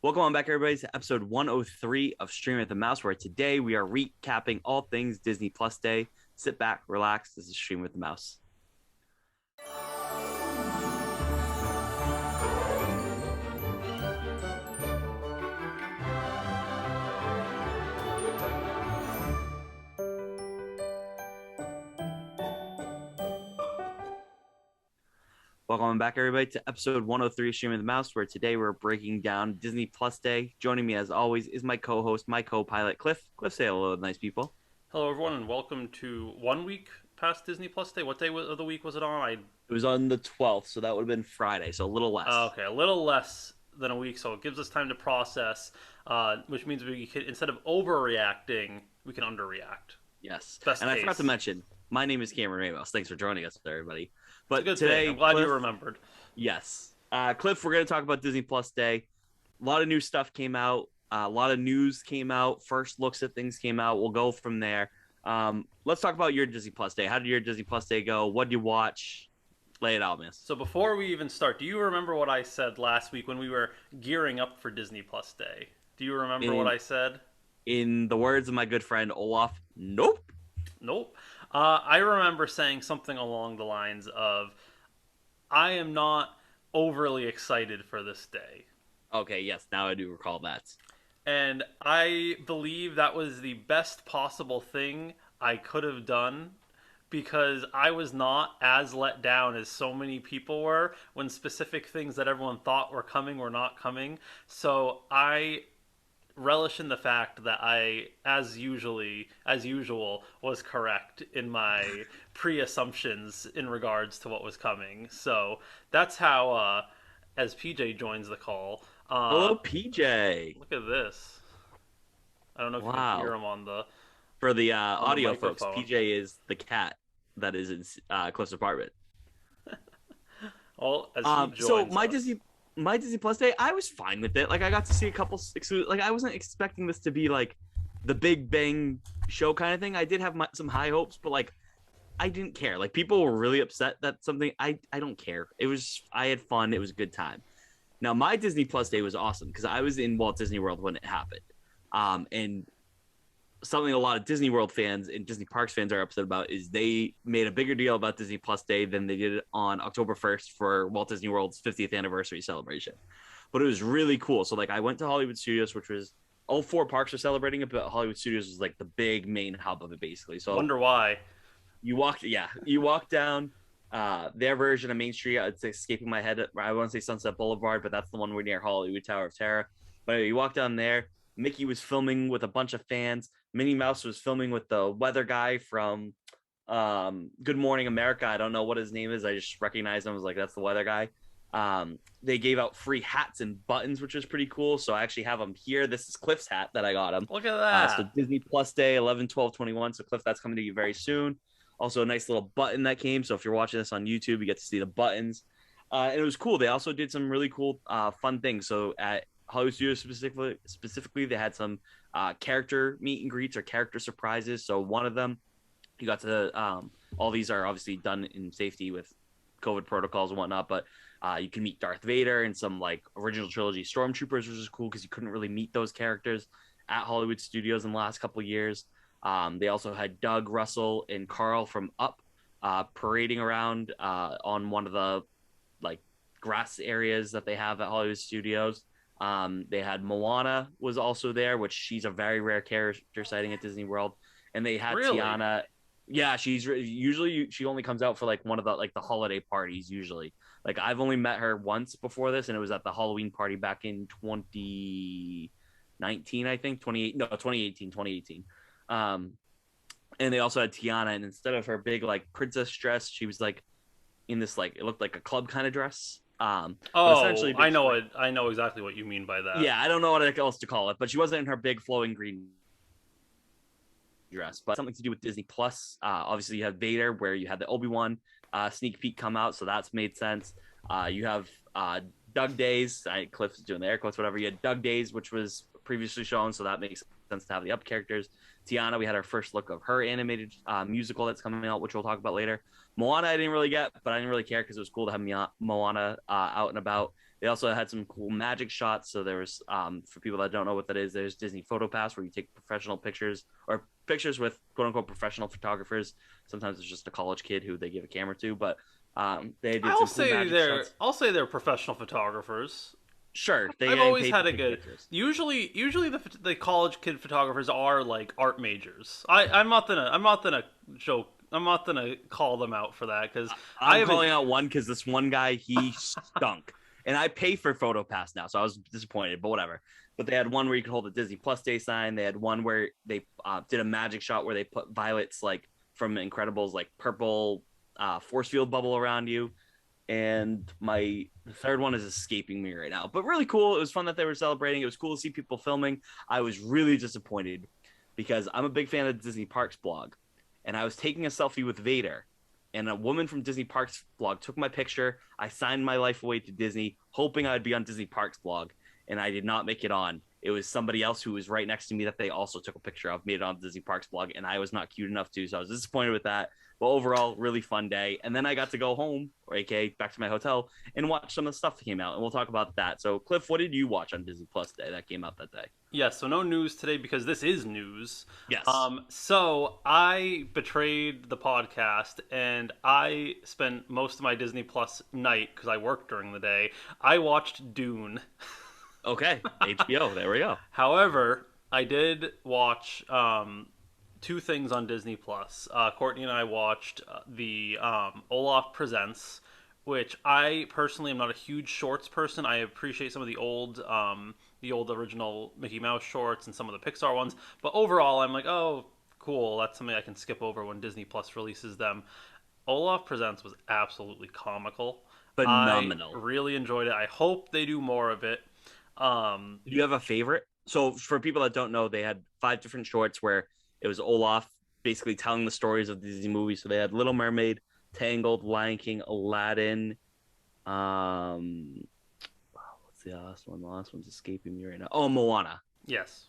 Welcome on back, everybody, to episode 103 of Stream with the Mouse, where today we are recapping all things Disney Plus Day. Sit back, relax. This is Stream with the Mouse. Welcome on back, everybody, to episode 103 of Stream with the Mouse, where today we're breaking down Disney Plus Day. Joining me, as always, is my co-host, my co-pilot, Cliff. Cliff, say hello to nice people. Hello, everyone, and welcome to 1 week past Disney Plus Day. What day of the week was it on? It was on the 12th, so that would have been Friday, so a little less. Okay, a little less than a week, so it gives us time to process, which means we can, instead of overreacting, we can underreact. Yes. Best And I case. forgot to mention, my name is Cameron Ramos. Thanks for joining us, everybody. It's a But good today, thing. I'm glad Cliff, you remembered. yes. Cliff, we're going to talk about Disney Plus Day. A lot of new stuff came out. A lot of news came out. First looks at things came out. We'll go from there. Let's talk about your Disney Plus Day. How did your Disney Plus Day go? What did you watch? Lay it out, miss. So before we even start, do you remember what I said last week when we were gearing up for Disney Plus Day? Do you remember what I said? In the words of my good friend Olaf, nope. Nope. I remember saying something along the lines of, I am not overly excited for this day. Okay, yes, now I do recall that. And I believe that was the best possible thing I could have done because I was not as let down as so many people were when specific things that everyone thought were coming were not coming. So I relish in the fact that I, as usual, was correct in my pre-assumptions in regards to what was coming. So that's how, as PJ joins the call, Hello, PJ. look at this. I don't know if you can hear Wow. him For the on the audio folks, microphone. PJ is the cat that is in Cliff's apartment. Well, as he So joins us. My Disney Plus Day, I was fine with it. Like I got to see a couple like I wasn't expecting this to be like the Big Bang show kind of thing. I did have some high hopes, but like I didn't care. Like people were really upset that something I don't care. It was I had fun. It was a good time. Now my Disney Plus Day was awesome because I was in Walt Disney World when it happened. And something a lot of Disney World fans and Disney Parks fans are upset about is they made a bigger deal about Disney Plus Day than they did on October 1st for Walt Disney World's 50th anniversary celebration. But it was really cool. So like I went to Hollywood Studios, which was all four parks are celebrating it, but Hollywood Studios was like the big main hub of it basically. So Wonder why. you walk down their version of Main Street. It's escaping my head. I want to say Sunset Boulevard, but that's the one we're near Hollywood Tower of Terror. But anyway, you walk down there. Mickey was filming with a bunch of fans. Minnie Mouse was filming with the weather guy from Good Morning America. I don't know what his name is. I just recognized him. I was like, that's the weather guy. They gave out free hats and buttons, which was pretty cool. So I actually have them here. This is Cliff's hat that I got him. Look at So that. Disney Plus Day, 11, 12, 21. So Cliff, that's coming to you very soon. Also a nice little button that came. So if you're watching this on YouTube, you get to see the buttons. And it was cool. They also did some really cool, fun things. So at Hollywood Studios specifically, they had some character meet and greets or character surprises. So one of them, you got to all these are obviously done in safety with COVID protocols and whatnot, but you can meet Darth Vader and some like original trilogy stormtroopers, which is cool because you couldn't really meet those characters at Hollywood Studios in the last couple of years. They also had Doug, Russell, and Carl from Up parading around on one of the like grass areas that they have at Hollywood Studios. They had Moana was also there, which she's a very rare character sighting at Disney World, and they had Really? Tiana. Yeah, she's usually she only comes out for like one of the like the holiday parties usually. Like I've only met her once before this, and it was at the Halloween party back in 2019, I think 2018. And they also had Tiana, and instead of her big like princess dress, she was like in this like it looked like a club kind of dress. But Oh, essentially, I know basically, it. I know exactly what you mean by that. yeah, I don't know what else to call it, but she wasn't in her big flowing green dress. But something to do with Disney Plus. Obviously, you have Vader, where you had the Obi-Wan sneak peek come out, so that's made sense. You have Doug Days. Cliff's doing the air quotes, whatever. You had Doug Days, which was previously shown, so that makes sense to have the up characters. Tiana, we had our first look of her animated musical that's coming out, which we'll talk about later. Moana, I didn't really get, but I didn't really care because it was cool to have Moana out and about. They also had some cool magic shots. So there was, for people that don't know what that is, there's Disney Photopass where you take professional pictures or pictures with quote unquote professional photographers. Sometimes it's just a college kid who they give a camera to, but they did I'll some cool say magic they're shots. I'll say they're professional photographers. Sure, they I've getting always paid had to a take good. pictures. Usually the college kid photographers are like art majors. I'm not gonna joke. I'm not gonna call them out for that because I I'm haven't. calling out one because this one guy he stunk, and I pay for PhotoPass now, so I was disappointed, but whatever. But they had one where you could hold a Disney Plus Day sign. They had one where they did a magic shot where they put Violet's like from Incredibles like purple force field bubble around you. And the third one is escaping me right now. But really cool. It was fun that they were celebrating. It was cool to see people filming. I was really disappointed because I'm a big fan of Disney Parks blog, and I was taking a selfie with Vader, and a woman from Disney Parks blog took my picture. I signed my life away to Disney, hoping I'd be on Disney Parks blog, and I did not make it on. It was somebody else who was right next to me that they also took a picture of, made it on Disney Parks blog, and I was not cute enough to, so I was disappointed with that. But overall, really fun day. And then I got to go home, or aka back to my hotel, and watch some of the stuff that came out, and we'll talk about that. So, Cliff, what did you watch on Disney Plus Day that came out that day? Yeah, so no news today because this is news. Yes. So I betrayed the podcast and I spent most of my Disney Plus night because I worked during the day. I watched Dune. Okay. HBO. There we go. However, I did watch two things on Disney Plus. Courtney and I watched the Olaf Presents, which I personally am not a huge shorts person. I appreciate some of the old original Mickey Mouse shorts and some of the Pixar ones, but overall, I'm like, oh, cool. That's something I can skip over when Disney Plus releases them. Olaf Presents was absolutely comical. I Phenomenal. really enjoyed it. I hope they do more of it. Do you have a favorite? So, for people that don't know, they had five different shorts where it was Olaf basically telling the stories of the Disney movies. So they had Little Mermaid, Tangled, Lion King, Aladdin. Um, what's the last one? The last one's escaping me right now. Oh, Moana. Yes.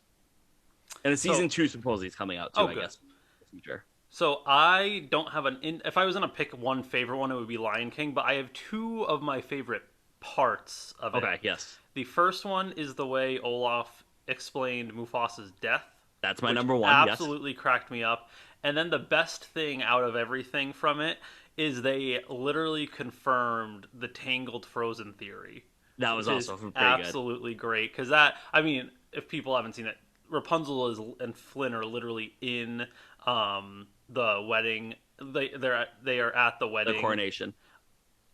And a So, season two supposedly is coming out too, oh, I good. guess, in the future. So I don't have if I was gonna pick one favorite one, it would be Lion King. But I have two of my favorite parts of it. Okay, yes. The first one is the way Olaf explained Mufasa's death, That's my which number one, yes. absolutely cracked me up. And then the best thing out of everything from it is they literally confirmed the Tangled Frozen theory, That was which is also pretty good. absolutely great. Because that, I mean, if people haven't seen it, Rapunzel and Flynn are literally in the wedding. They are at the The wedding. coronation.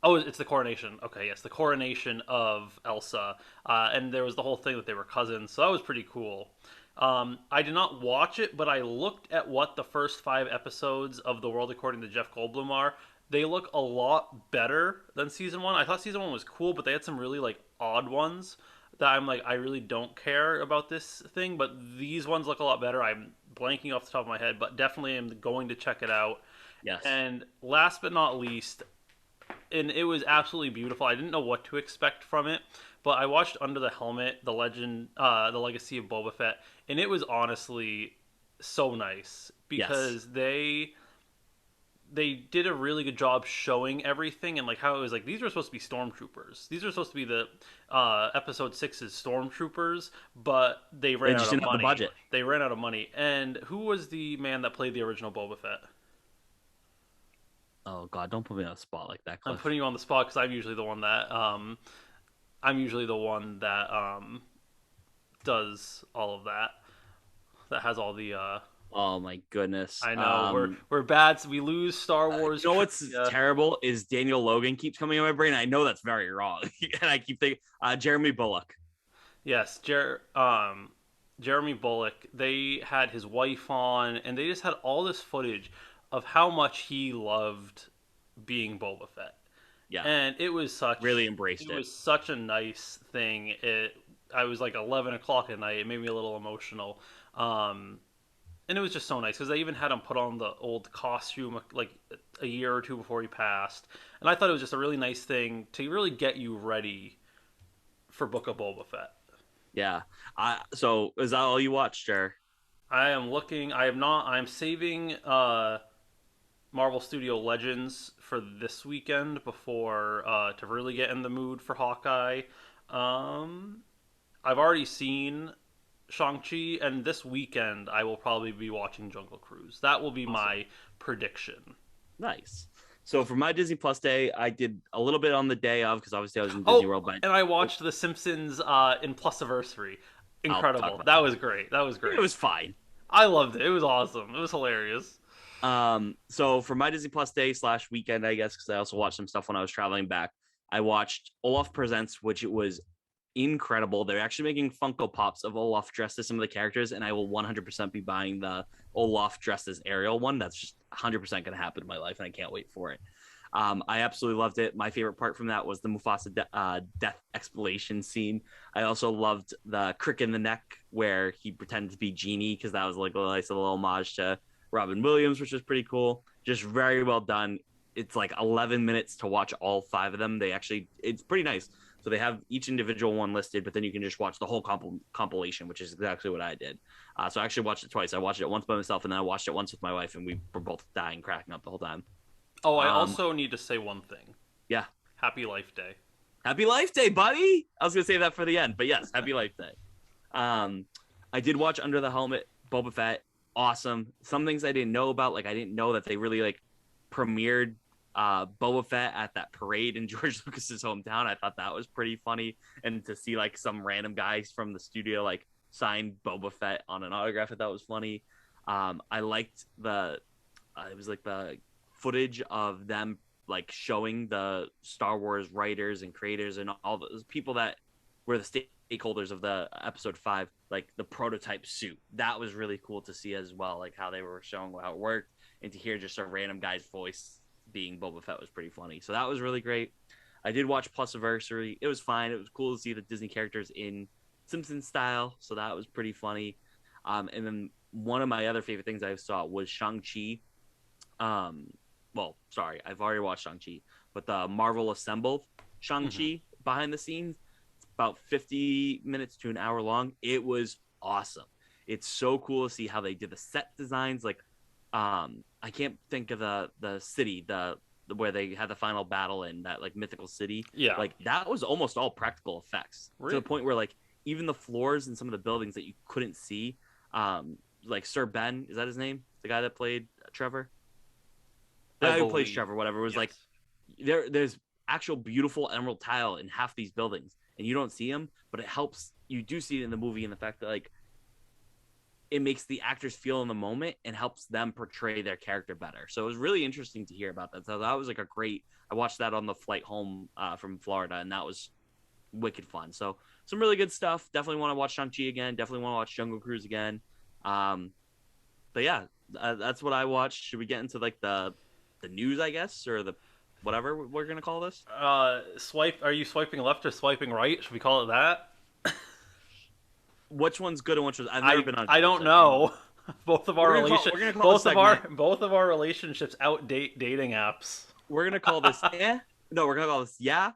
Oh, it's the coronation. Okay, yes, the coronation of Elsa, and there was the whole thing that they were cousins. So that was pretty cool. I did not watch it, but I looked at what the first 5 episodes of The World According to Jeff Goldblum are. They look a lot better than season one. I thought season one was cool, but they had some really like odd ones that I'm like, I really don't care about this thing. But these ones look a lot better. I'm blanking off the top of my head, but definitely am going to check it out. Yes. And last but not least, and it was absolutely beautiful. I didn't know what to expect from it, but I watched Under the Helmet, the Legacy of Boba Fett, and it was honestly so nice Yes. because they did a really good job showing everything and like how it was like these were supposed to be stormtroopers. These were supposed to be the episode six's stormtroopers, but they They ran just out of didn't have the money. budget. They ran out of money. And who was the man that played the original Boba Fett? Oh God, don't put me on a spot like that, I'm Cliff. putting you on the spot because I'm usually the one that does all of that. That has all the. Oh my goodness. I know we're bad. So we lose Star Wars. You know what's trivia. terrible is Daniel Logan keeps coming in my brain. I know that's very wrong, and I keep thinking Jeremy Bullock. Yes, Jeremy Bullock. They had his wife on, and they just had all this footage of how much he loved being Boba Fett, Yeah, and really embraced it it. was such a nice thing. I was like 11 o'clock at night. It made me a little emotional. And it was just so nice because they even had him put on the old costume like a year or two before he passed, and I thought it was just a really nice thing to really get you ready for Book of Boba Fett. Yeah. So is that all you watched, Jer? I am looking. I have not. I'm saving Marvel Studio Legends for this weekend before to really get in the mood for Hawkeye. Um, I've already seen Shang-Chi, and this weekend I will probably be watching Jungle Cruise. That will be Awesome. my prediction. Nice. So for my Disney Plus day, I did a little bit on the day of because obviously I was in Disney Oh, World, but and I oh, watched The Simpsons in Plusiversary. I'll talk Incredible. about That that. was great. That was It great. was fine. I loved it. It was awesome. It was hilarious. So for my Disney Plus day slash weekend, I guess, because I also watched some stuff when I was traveling back, I watched Olaf Presents, which it was incredible. They're actually making Funko Pops of Olaf dressed as some of the characters, and I will 100% be buying the Olaf dressed as Ariel one. That's just 100% going to happen in my life, and I can't wait for it. I absolutely loved it. My favorite part from that was the Mufasa death explanation scene. I also loved the crick in the neck where he pretended to be Genie because that was like a nice little homage to Robin Williams, which was pretty cool. Just very well done. It's like 11 minutes to watch all five of them. It's pretty nice. So they have each individual one listed, but then you can just watch the whole compilation, which is exactly what I did. So I actually watched it twice. I watched it once by myself, and then I watched it once with my wife, and we were both dying, cracking up the whole time. Oh, I Um, also need to say one thing. yeah, Happy Life Day. Happy Life Day, buddy. I was gonna say that for the end, but yes, Happy Life Day. Um, I did watch Under the Helmet, Boba Fett. Awesome. Some things I didn't know about, like I didn't know that they really like premiered Boba Fett at that parade in George Lucas's hometown. I thought that was pretty funny, and to see like some random guys from the studio like sign Boba Fett on an autograph, I thought was funny. I liked it was like the footage of them like showing the Star Wars writers and creators and all those people that were the stakeholders of the episode 5, like the prototype suit. That was really cool to see as well, like how they were showing how it worked, and to hear just a random guy's voice being Boba Fett was pretty funny. So that was really great. I did watch Plusiversary. It was fine. It was cool to see the Disney characters in Simpson style, so that was pretty funny. And then one of my other favorite things I saw was Shang-Chi. Well, sorry, I've already watched Shang-Chi, but the Marvel Assembled Mm-hmm. Shang-Chi behind the scenes, it's about 50 minutes to an hour long. It was awesome. It's so cool to see how they did the set designs. Like, I can't think of the city, the where they had the final battle in that like mythical city. Yeah. Like that was almost all practical effects to the Really? point where like even the floors and some of the buildings that you couldn't see, like Sir Ben, is that his name? The guy that played Trevor? The I guy who plays believe. Trevor, whatever, was like Yes. there's actual beautiful emerald tile in half these buildings, and you don't see them, but it helps. You do see it in the movie, in the fact that like it makes the actors feel in the moment and helps them portray their character better. So it was really interesting to hear about that. So that was like a great. I watched that on the flight home from Florida, and that was wicked fun. So some really good stuff. Definitely want to watch Shang-Chi again. Definitely want to watch Jungle Cruise again. Um, but yeah, that's what I watched. Should we get into like the news, I guess, or the whatever we're gonna call this? Swipe. Are you swiping left or swiping right? Should we call it that? Which one's good and which was? I've never I been on I Twitter, don't so I can't really. know. Both of our We're gonna call this segment. both of our relationships outdate dating apps. We're gonna call this eh. No, we're gonna call this yeah,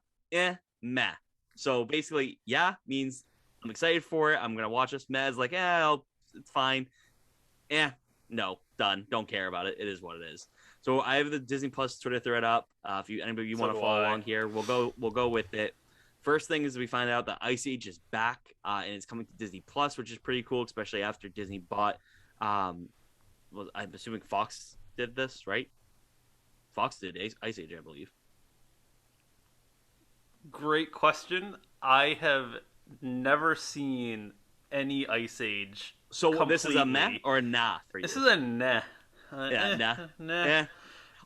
meh. So basically, yeah means I'm excited for it. I'm gonna watch this. Meh is like, it's fine. No, done. Don't care about it. It is what it is. So I have the Disney Plus Twitter thread up. If anybody you So want to do follow I. along here, we'll go with it. First thing is we find out that Ice Age is back and it's coming to Disney Plus, which is pretty cool, especially after Disney bought. Well, I'm assuming Fox did this, right? Fox did Ice Age, I believe. Great question. I have never seen any Ice Age So this is a meh completely. or a nah for This you? is a nah. Yeah, nah, Nah. eh.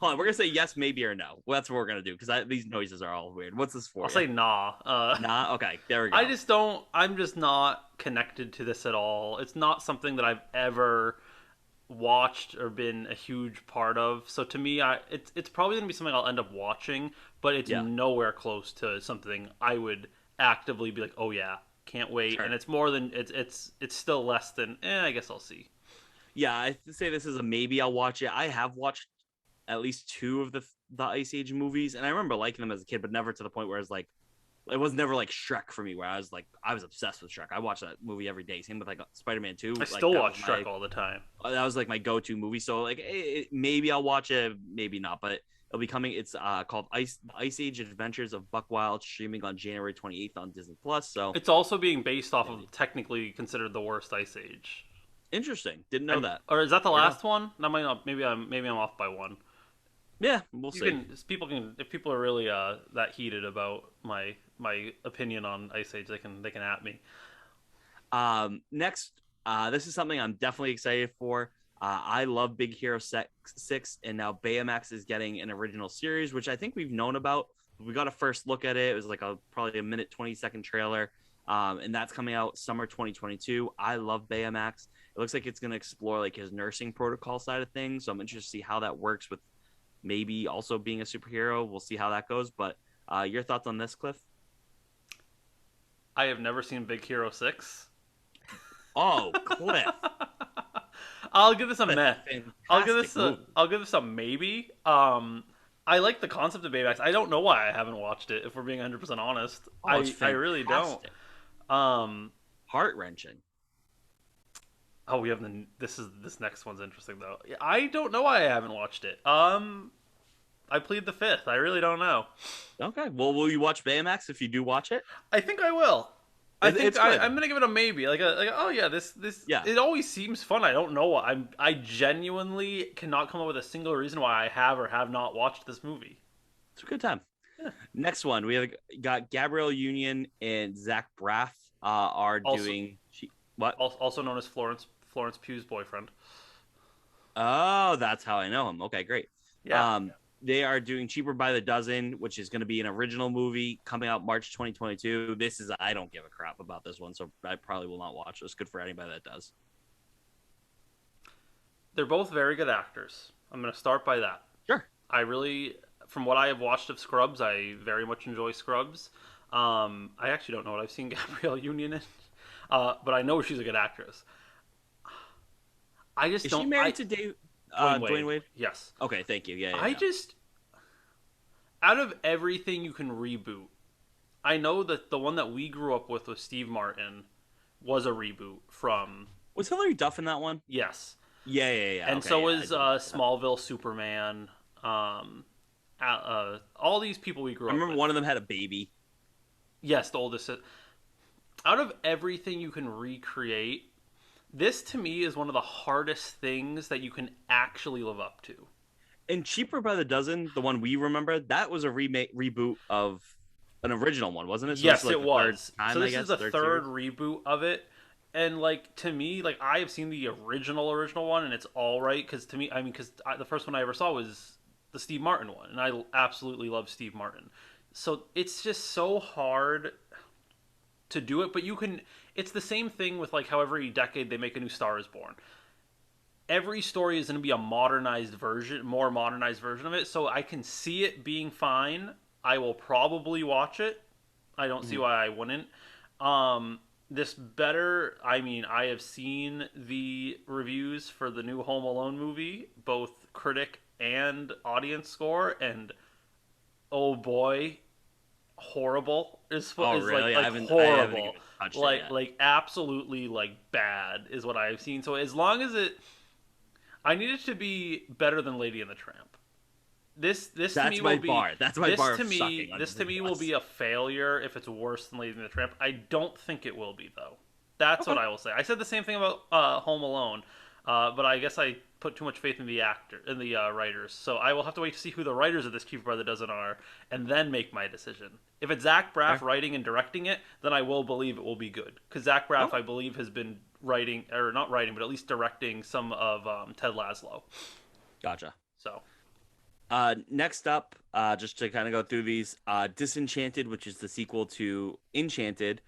Hold on, we're gonna say yes, maybe, or no. Well, that's what we're gonna do because these noises are all weird. What's this I'll for you? say nah. Nah. Okay, there we I go. just don't. I'm just not connected to this at all. It's not something that I've ever watched or been a huge part of. So to me, it's probably gonna be something I'll end up watching, but it's Yeah, nowhere close to something I would actively be like, oh yeah, can't wait. And sure. it's more than it's still less than. I guess I'll see. Yeah, I say this is a maybe. I'll watch it. I have watched at least two of the Ice Age movies, and I remember liking them as a kid, but never to the point where it's like it was never like Shrek for me, where I was obsessed with Shrek. I watched that movie every day. Same with like Spider-Man 2. I Like still watch Shrek all the time. that was like my go-to movie. So like maybe I'll watch it, maybe not. But It'll be coming. It's called Ice Age Adventures of Buck Wild, streaming on January 28th on Disney Plus. So It's also being based off of technically considered the worst Ice Age. interesting. Didn't know And that. or is that the Fair enough. last one? That might not. Maybe I'm off by one. Yeah, we'll You see. can people can if people are really that heated about my opinion on Ice Age, they can at me. Next, this is something I'm definitely excited for. I love Big Hero 6, and now Baymax is getting an original series, which I think we've known about. We got a first look at it. It was like probably a minute 20-second trailer, and that's coming out summer 2022. I love Baymax. It looks like it's going to explore like his nursing protocol side of things, so I'm interested to see how that works with maybe also being a superhero. We'll see how that goes. But your thoughts on this, Cliff? I have never seen Big Hero 6. Oh, Cliff. I'll give this a meh. Fantastic movie. I'll give this a maybe. I like the concept of Baymax. I don't know why I haven't watched it. If we're being 100% honest, Oh, it's I really don't. fantastic. Um, Heart-wrenching. oh, we have this next one's interesting though. I don't know why I haven't watched it. I plead the fifth. I really don't know. Okay. Well, will you watch Baymax if you do watch it? I think I will. I think It's good. I'm gonna give it a maybe. Oh yeah, this Yeah. It always seems fun. I don't know. I genuinely cannot come up with a single reason why I have or have not watched this movie. It's a good time. Yeah. Next one, we have got Gabrielle Union and Zach Braff are Also- doing what? Also known as Florence Pugh's boyfriend. Oh, that's how I know him. Okay, great. Yeah. They are doing Cheaper by the Dozen, which is going to be an original movie coming out March 2022. I don't give a crap about this one, so I probably will not watch this. Good for anybody that does. They're both very good actors. I'm gonna start by that. Sure. I really, from what I have watched of Scrubs, I very much enjoy Scrubs. I actually don't know what I've seen Gabrielle Union in, but I know she's a good actress. I just Is don't. she married to Dwayne Wade? Yes. Okay, thank you. Yeah. I just, out of everything you can reboot, I know that the one that we grew up with Steve Martin was a reboot from. Was Hilary Duff in that one? Yes. Yeah. And Okay, so yeah, was Smallville Superman. All these people we grew I up remember with. one of them had a baby. Yes, the oldest. Out of everything you can recreate, this to me is one of the hardest things that you can actually live up to. And Cheaper by the Dozen, the one we remember, that was a reboot of an original one, wasn't it? So Yes, this is, like, it the third was. time, So I this guess, is the third third series? reboot of it, and like to me, like I have seen the original one, and it's all right because to me, I mean, because the first one I ever saw was the Steve Martin one, and I absolutely love Steve Martin. So it's just so hard to do it, but you can. It's the same thing with like how every decade they make a new Star is Born. Every story is going to be a more modernized version of it. So I can see it being fine. I will probably watch it. I don't see why I wouldn't. This better. I mean, I have seen the reviews for the new Home Alone movie, both critic and audience score, and oh boy, horrible Oh, is really? like I haven't horrible, even touched it like yet. like absolutely like bad is what I've seen. So as long as I need it to be better than Lady and the Tramp. This to That's me my will be bar. That's my this bar to of me sucking on this to me Disney will Plus. be a failure if it's worse than Lady and the Tramp. I don't think it will be though. That's what Okay. I will say. I said the same thing about Home Alone, but I guess I put too much faith in the writers. So I will have to wait to see who the writers of this Keeper by the Dozen are, and then make my decision. If it's Zach Braff Fair. writing and directing it, then I will believe it will be good. Because Zach Braff, Okay. I believe, has been writing or not writing, but at least directing some of Ted Lasso. Gotcha. So Next up, just to kind of go through these, Disenchanted, which is the sequel to Enchanted,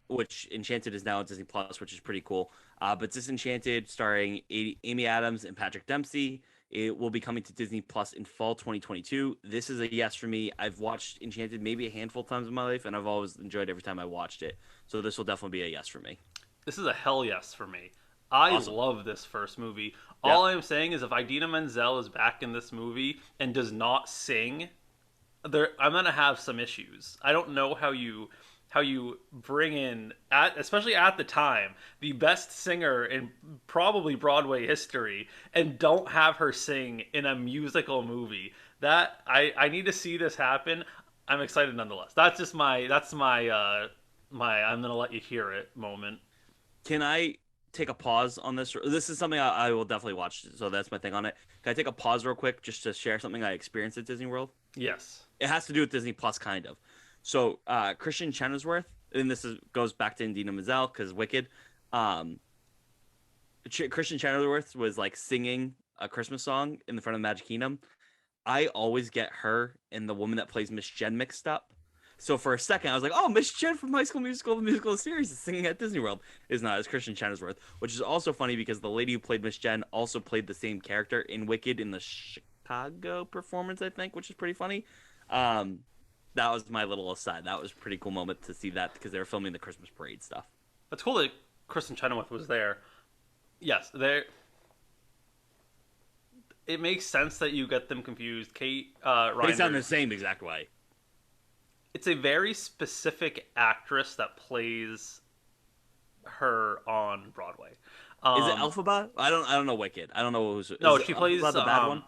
which Enchanted is now on Disney Plus, which is pretty cool. But Disenchanted, starring Amy Adams and Patrick Dempsey, it will be coming to Disney Plus in fall 2022. This is a yes for me. I've watched Enchanted maybe a handful of times in my life, and I've always enjoyed every time I watched it. So this will definitely be a yes for me. this is a hell yes for me. I Awesome. love this first movie. Yep. All I'm saying is if Idina Menzel is back in this movie and does not sing, I'm gonna have some issues. I don't know how you how you bring in, especially at the time, the best singer in probably Broadway history, and don't have her sing in a musical movie. That I need to see this happen. I'm excited nonetheless. That's my I'm gonna let you hear it moment. Can I take a pause on this? This is something I will definitely watch. So that's my thing on it. Can I take a pause real quick just to share something I experienced at Disney World? Yes. It has to do with Disney Plus, kind of. So Christian Chenoweth, and this goes back to Indina Menzel because Wicked. Um, Christian Chenoweth was like singing a Christmas song in the front of Magic Kingdom. I always get her and the woman that plays Miss Jen mixed up. So for a second, I was like, "Oh, Miss Jen from High School Musical, the musical series, is singing at Disney World." Is not. It's Christian Chenoweth, which is also funny because the lady who played Miss Jen also played the same character in Wicked in the Chicago performance, I think, which is pretty funny. Um, that was my little aside. That was a pretty cool moment to see that because they were filming the Christmas parade stuff. It's cool that Kristen Chenoweth was there. Yes, there. It makes sense that you get them confused. Kate They sound Reiner. the same exact way. It's a very specific actress that plays her on Broadway. Is it Um, Elphaba? I don't know Wicked. I don't know who's. no, Is she plays. Elphaba the bad one?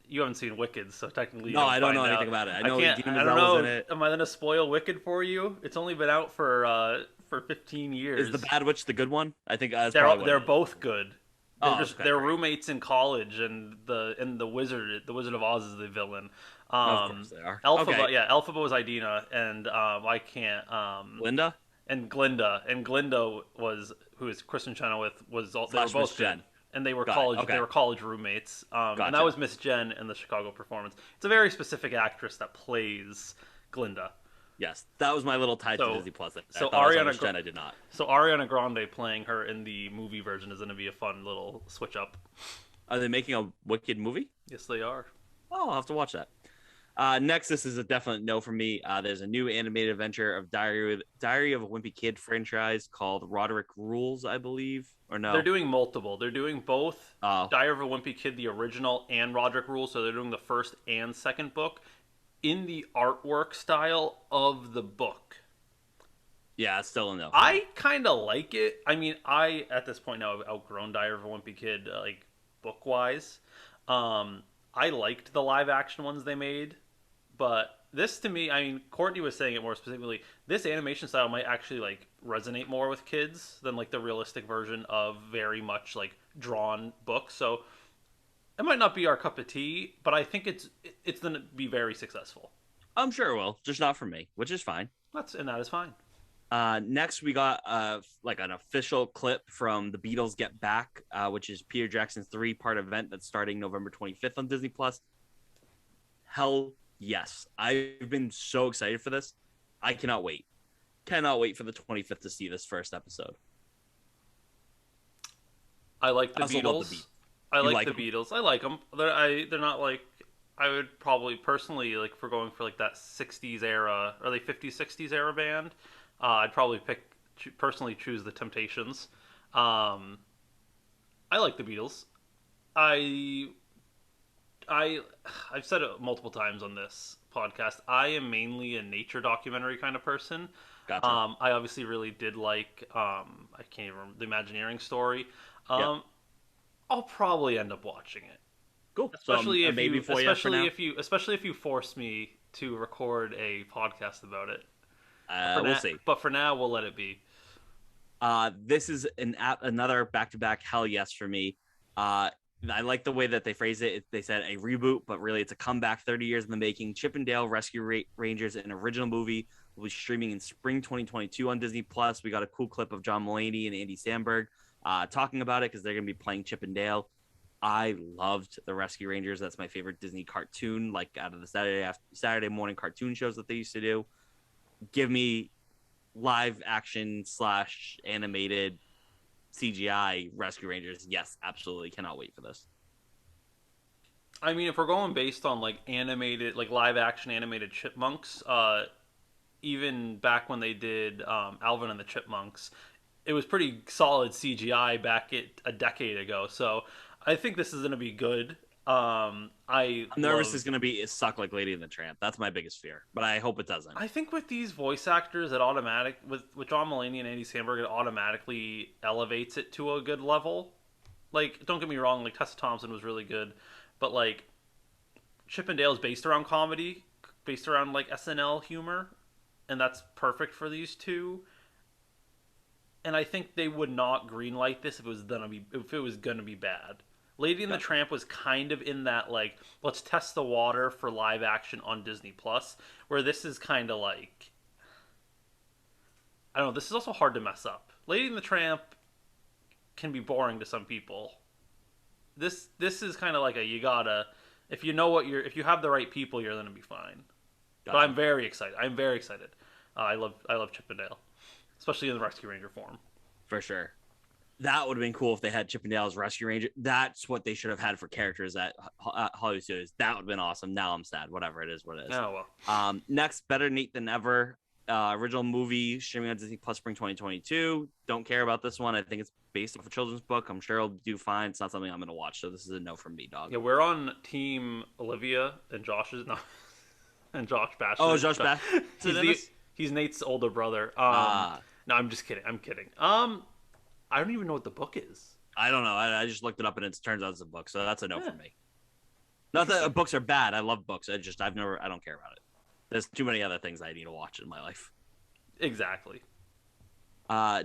You haven't seen Wicked, so technically you No, don't I don't know find anything out. about it. I I know can't. Idina I don't Menzel was in know. it. Am I gonna spoil Wicked for you? It's only been out for 15 Is the years. Bad Witch the good one? I think that's They're probably what they're it is. both good. They're Oh, just okay, they're great. roommates in college, and the Wizard of Oz is the villain. Of course they are. Okay, Elphaba, yeah, Elphaba was Idina, and I can't. Linda And Glinda was who is Kristen Chenoweth they were slash Miss both good, Jen. and they were Got it. college they Okay, were college roommates. And that gotcha. was Miss Jen in the Chicago performance. It's a very specific actress that plays Glinda. Yes, that was my little tie to So Disney Plus. I so thought I saw Ariana Miss Jen. I did not. so Ariana Grande playing her in the movie version is going to be a fun little switch up. Are they making a Wicked movie? Yes, they are. Oh, I'll have to watch that. Next, this is a definite no for me. There's a new animated adventure of Diary of a Wimpy Kid franchise called Roderick Rules, I believe, or They're no? doing multiple. They're doing both Oh, Diary of a Wimpy Kid, the original, and Roderick Rule. So they're doing the first and second book in the artwork style of the book. yeah, it's still a no for me. I kind of like it. I mean, I at this point now have outgrown Diary of a Wimpy Kid, like book wise. I liked the live action ones they made, but this to me, I mean, Courtney was saying it more specifically. This animation style might actually like resonate more with kids than like the realistic version of very much like drawn books. So it might not be our cup of tea, but I think it's going to be very successful. I'm sure it will, just not for me, which is fine. That is fine. Next, we got like an official clip from the Beatles Get Back, which is Peter Jackson's 3-part event that's starting November 25th on Disney Plus. Hell yes, I've been so excited for this. I cannot wait. Cannot wait for the 25th to see this first episode. I like I the also love the Beatles. beat. I You like like the them? Beatles. I like them. They're not like I would probably personally like for going for like that '60s era or like '50s '60s era band. I'd probably personally choose the Temptations. Um, I like the Beatles. I I I've said it multiple times on this podcast. I am mainly a nature documentary kind of person. Gotcha. I obviously really did like I can't even remember the Imagineering story. Yep. Um, I'll probably end up watching it, Cool. So a maybe for you for now. especially if you force me to record a podcast about it. We'll see. But for now, we'll let it be. This is another back-to-back hell yes for me. I like the way that they phrase it. They said a reboot, but really it's a comeback 30 years in the making. Chip and Dale Rescue Rangers, an original movie, will be streaming in spring 2022 on Disney Plus. We got a cool clip of John Mulaney and Andy Samberg talking about it because they're going to be playing Chip and Dale. I loved the Rescue Rangers. That's my favorite Disney cartoon, like out of the Saturday morning cartoon shows that they used to do. Give me live action / animated CGI Rescue Rangers. Yes, absolutely. Cannot wait for this. I mean, if we're going based on like animated, like live action animated chipmunks, even back when they did Alvin and the Chipmunks, it was pretty solid CGI back a decade ago. So I think this is going to be good. I I'm nervous it's love. gonna be suck like Lady and the Tramp. That's my biggest fear, but I hope it doesn't. I think with these voice actors, it automatic with John Mulaney and Andy Samberg, it automatically elevates it to a good level. Like, don't get me wrong, like Tessa Thompson was really good, but like Chip and Dale is based around comedy, based around like SNL humor, and that's perfect for these two. And I think they would not greenlight this if it was gonna be bad. Lady and the Gotcha. Tramp was kind of in that like let's test the water for live action on Disney Plus, where this is kind of like I don't know. This is also hard to mess up. Lady and the Tramp can be boring to some people. This is kind of like a you gotta if you have the right people, you're gonna be fine. But I'm Gotcha. very excited. I'm very excited. I love Chip and Dale, especially in the Rescue Ranger form. For sure. That would have been cool if they had Chippendale's Rescue Ranger. That's what they should have had for characters at Hollywood Studios. That would have been awesome. Now I'm sad. Whatever it is, what it is. Oh well. Next, Better Nate Than Ever. Original movie streaming on Disney Plus spring 2022. Don't care about this one. I think it's based off a children's book. I'm sure it'll do fine. It's not something I'm going to watch. So this is a no from me, dog. Yeah, we're on Team Olivia and Josh's no, and Josh Oh, Bassett. Josh Bass. He's he's Nate's older brother. Uh, No, I'm just kidding. I'm kidding. I don't even know what the book is. I don't know. I just looked it up and it turns out it's a book. So that's a no Yeah. for me. Not that books are bad. I love books. I don't care about it. There's too many other things I need to watch in my life. Exactly.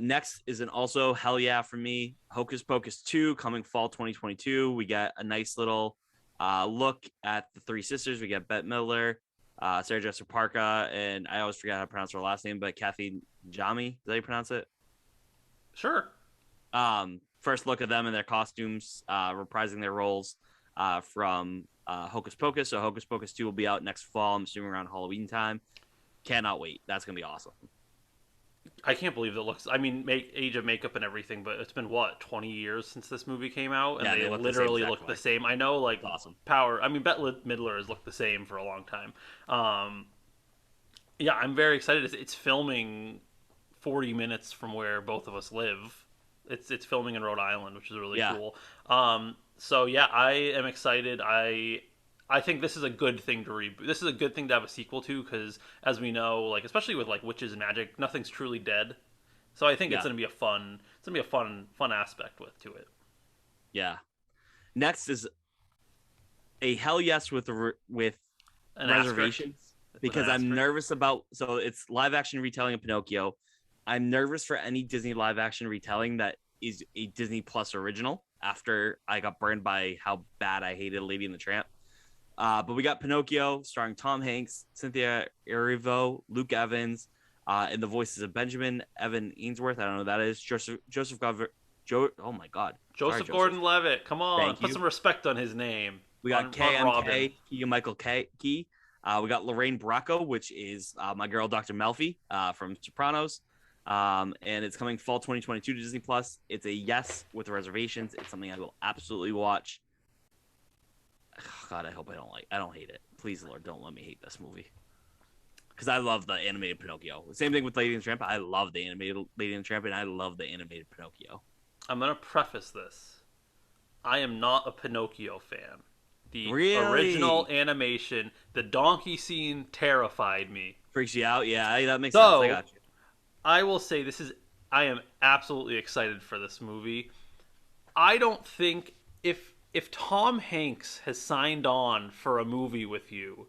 Next is an also hell yeah for me. Hocus Pocus 2 coming fall 2022. We got a nice little look at the three sisters. We got Bette Midler, Sarah Jessica Parker, and I always forget how to pronounce her last name, but Kathy Jami. Is that how you pronounce it? Sure. First look at them in their costumes, reprising their roles from Hocus Pocus. So Hocus Pocus 2 will be out next fall. I'm assuming around Halloween time. Cannot wait. That's going to be awesome. I can't believe it looks. I mean, age of makeup and everything, but it's been what 20 years since this movie came out, and Yeah, they look literally the look the way. same. I know, like It's awesome. Power. I mean, Bette Midler has looked the same for a long time. Yeah, I'm very excited. It's filming 40 minutes from where both of us live. It's filming in Rhode Island, which is really Yeah. cool. So yeah, I am excited. I think this is a good thing to reboot. This is a good thing to have a sequel to because, as we know, like especially with like witches and magic, nothing's truly dead. So I think Yeah. it's gonna be a fun aspect to it. Yeah. Next is a hell yes with An asterisk reservations with an because I'm asterisk. nervous about. So it's live action retelling of Pinocchio. I'm nervous for any Disney live action retelling that is a Disney Plus original. After I got burned by how bad I hated Lady and the Tramp. But we got Pinocchio starring Tom Hanks, Cynthia Erivo, Luke Evans, and the voices of Benjamin Evan Ainsworth. I don't know who that is. Joseph oh my God. Sorry, Joseph Gordon-Levitt, come on, Thank put you. some respect on his name. We got On Robin. KMK, Keegan Michael Key. We got Lorraine Bracco, which is my girl, Dr. Melfi from Sopranos. And it's coming fall 2022 to Disney Plus. It's a yes with reservations. It's something I will absolutely watch. Oh, God, I hope I don't hate it. Please, Lord, don't let me hate this movie. Because I love the animated Pinocchio. Same thing with Lady and the Tramp. I love the animated Lady and the Tramp, and I love the animated Pinocchio. I'm gonna preface this. I am not a Pinocchio fan. The Really? original animation, the donkey scene terrified me. Freaks you out? Yeah, that makes sense. I So, got you. I will say I am absolutely excited for this movie. I don't think if Tom Hanks has signed on for a movie with you,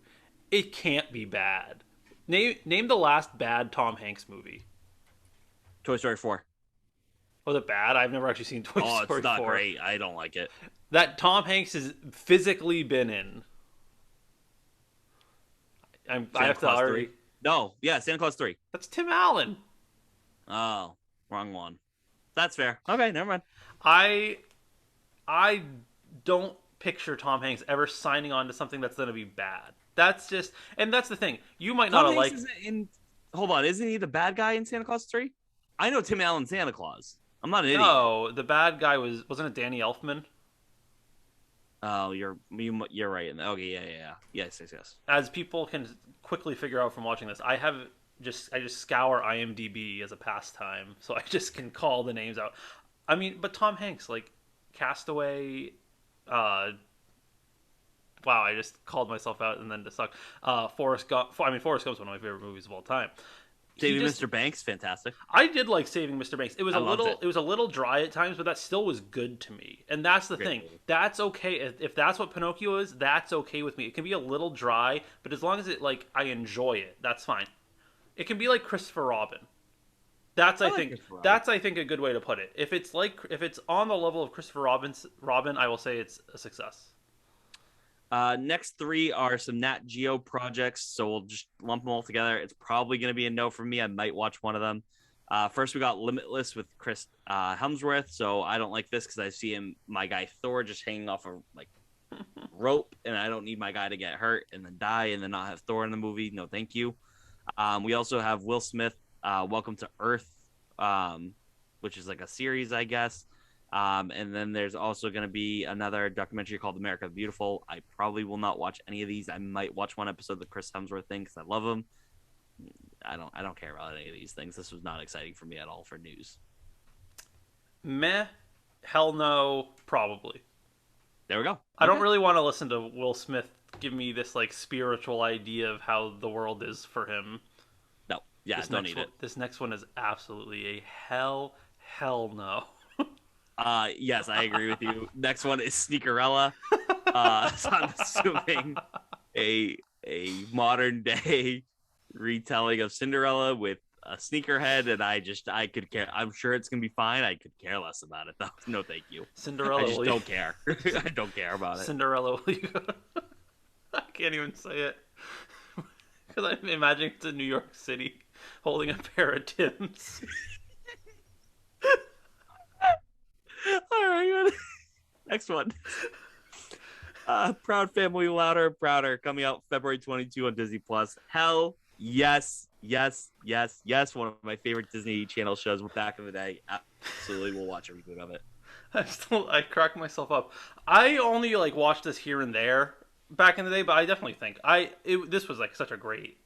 it can't be bad. Name the last bad Tom Hanks movie. Toy Story 4. Was it bad? I've never actually seen Toy Oh, Story it's not 4. great. I don't like it. That Tom Hanks has physically been in. I Santa have to Claus already. 3. No, yeah, Santa Claus 3. That's Tim Allen. Oh, wrong one. That's fair. Okay, never mind. I don't picture Tom Hanks ever signing on to something that's going to be bad. And that's the thing. You might not Tom have Hanks isn't in. Hold on, isn't he the bad guy in Santa Claus 3? I know Tim Allen Santa Claus. I'm not an idiot. No, the bad guy wasn't it Danny Elfman? Oh, you're right. Okay, yeah. Yes. As people can quickly figure out from watching this, I just scour IMDb as a pastime, so I just can call the names out. I mean, but Tom Hanks, like Castaway, Wow, I just called myself out and then to suck. Forrest Gump. I mean, Forrest Gump's one of my favorite movies of all time. He Saving just Mr. Banks, fantastic. I did like Saving Mr. Banks. I loved it. It was a little dry at times, but that still was good to me. And that's the Great thing. movie. That's okay. If that's what Pinocchio is, that's okay with me. It can be a little dry, but as long as it like I enjoy it, that's fine. It can be like Christopher Robin. That's I I like think Christopher Robin. that's I think a good way to put it. If it's on the level of Robin, I will say it's a success. Next three are some Nat Geo projects, so we'll just lump them all together. It's probably going to be a no from me. I might watch one of them. First, we got Limitless with Chris Hemsworth. So I don't like this because I see my guy Thor, just hanging off a rope, and I don't need my guy to get hurt and then die and then not have Thor in the movie. No, thank you. We also have Will Smith, Welcome to Earth, which is like a series, I guess. And then there's also going to be another documentary called America the Beautiful. I probably will not watch any of these. I might watch one episode of the Chris Hemsworth thing because I love him. I don't care about any of these things. This was not exciting for me at all for news. Meh, hell no, probably. There we go. I don't really want to listen to Will Smith give me this like spiritual idea of how the world is for him. No, yeah, don't need it. This next one is absolutely a hell no. Yes, I agree with you. Next one is Sneakerella. So I'm assuming a modern day retelling of Cinderella with a sneakerhead, and I could care. I'm sure it's gonna be fine. I could care less about it though. No, thank you. Cinderella, I just don't care. I don't care about it. Cinderella, will you? I can't even say it because I'm imagining it's in New York City holding a pair of Tims. All right, next one. Proud Family Louder, Prouder, coming out February 22 on Disney Plus. Hell yes, yes, yes, yes. One of my favorite Disney Channel shows back in the day. Absolutely, we'll watch everything of it. I crack myself up. I only like watched this here and there back in the day, but I definitely think this was like such a great